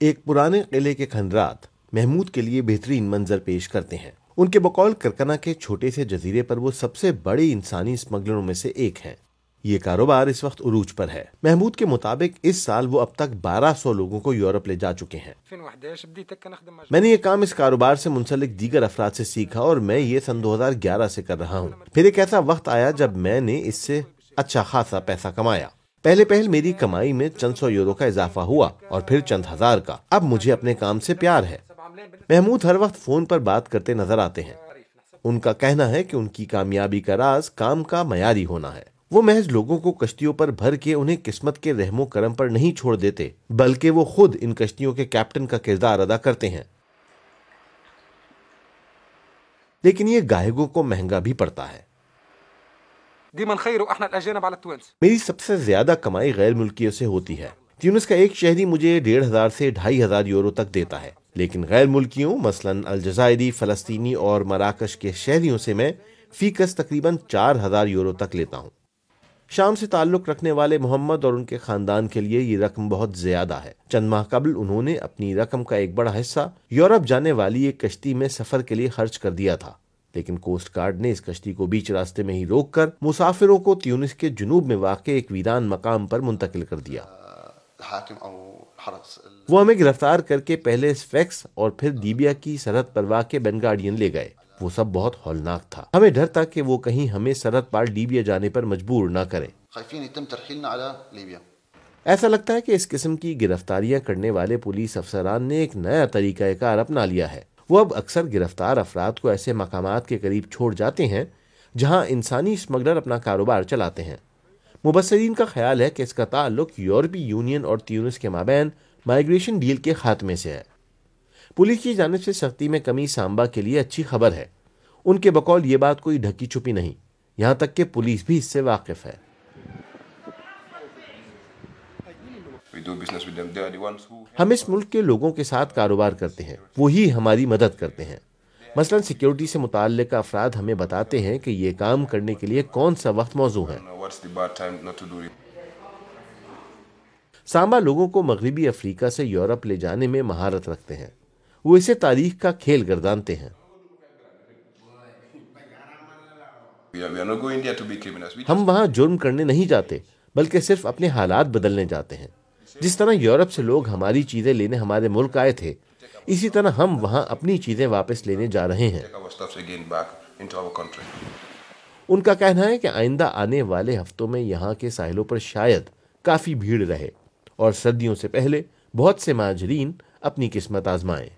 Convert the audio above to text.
एक पुराने किले के खंडरात महमूद के लिए बेहतरीन मंजर पेश करते हैं। उनके बकौल करकना के छोटे से जजीरे पर वो सबसे बड़े इंसानी स्मगलरों में से एक हैं। ये कारोबार इस वक्त उरूज पर है। महमूद के मुताबिक इस साल वो अब तक 1200 लोगों को यूरोप ले जा चुके हैं। मैंने ये काम इस कारोबार से मुंसलिक दीगर अफराद से सीखा और मैं ये सन 2011 से कर रहा हूँ। फिर एक ऐसा वक्त आया जब मैंने इससे अच्छा खासा पैसा कमाया। पहले मेरी कमाई में चंद सौ यूरो का इजाफा हुआ और फिर चंद हजार का। अब मुझे अपने काम से प्यार है। महमूद हर वक्त फोन पर बात करते नजर आते हैं। उनका कहना है कि उनकी कामयाबी का राज काम का मयारी होना है। वो महज लोगों को कश्तियों पर भर के उन्हें किस्मत के रहमो करम पर नहीं छोड़ देते, बल्कि वो खुद इन कश्तियों के कैप्टन का किरदार अदा करते हैं। लेकिन ये गायकों को महंगा भी पड़ता है। मेरी सबसे ज्यादा कमाई गैर मुल्कियों से होती है। ट्यूनिस का एक शहरी मुझे 1500 से 2500 यूरो तक देता है, लेकिन गैर मुल्कियों मसलन अलजायरी, फलस्तीनी और मराकश के शहरियों से मैं फीकस तकरीबन 4000 यूरो तक लेता हूँ। शाम से ताल्लुक रखने वाले मोहम्मद और उनके खानदान के लिए ये रकम बहुत ज्यादा है। चंद माह कबल उन्होंने अपनी रकम का एक बड़ा हिस्सा यूरोप जाने वाली एक कश्ती में सफर के लिए खर्च कर दिया था, लेकिन कोस्ट गार्ड ने इस कश्ती को बीच रास्ते में ही रोककर मुसाफिरों को ट्यूनिस के जुनूब में वाक़े एक वीरान मकाम पर मुंतकिल कर दिया। वो हमें गिरफ्तार करके पहले स्फेक्स और फिर लीबिया की सरहद पर वाक़े बेन गार्डियन ले गए। वो सब बहुत हौलनाक था। हमें डर था कि वो कहीं हमें सरहद पार लीबिया जाने पर मजबूर ना करें। ऐसा लगता है कि इस किस्म की गिरफ्तारियां करने वाले पुलिस अफसरान ने एक नया तरीकाकार अपना लिया है। वो अब अक्सर गिरफ्तार अफराद को ऐसे मकामात के करीब छोड़ जाते हैं जहां इंसानी स्मगलर अपना कारोबार चलाते हैं। मुबस्सिरीन का ख्याल है कि इसका ताल्लुक यूरोपीय यूनियन और ट्यूनिस के माबैन माइग्रेशन डील के खात्मे से है। पुलिस की जानिब से सख्ती में कमी सांबा के लिए अच्छी खबर है। उनके बकौल ये बात कोई ढकी छुपी नहीं, यहाँ तक कि पुलिस भी इससे वाकिफ है। हम इस मुल्क के लोगों के साथ कारोबार करते हैं, वो ही हमारी मदद करते हैं। मसलन सिक्योरिटी से मुताल्लिक अफराद हमें बताते हैं कि ये काम करने के लिए कौन सा वक्त मौजू है। सांबा लोगों को मगरबी अफ्रीका से यूरोप ले जाने में महारत रखते हैं। वो इसे तारीख का खेल गर्दानते हैं। हम वहां जुर्म करने नहीं जाते, बल्कि सिर्फ अपने हालात बदलने जाते हैं। जिस तरह यूरोप से लोग हमारी चीजें लेने हमारे मुल्क आए थे, इसी तरह हम वहां अपनी चीजें वापस लेने जा रहे हैं। उनका कहना है कि आइंदा आने वाले हफ्तों में यहाँ के साहिलों पर शायद काफी भीड़ रहे और सर्दियों से पहले बहुत से महाजरीन अपनी किस्मत आजमाएं।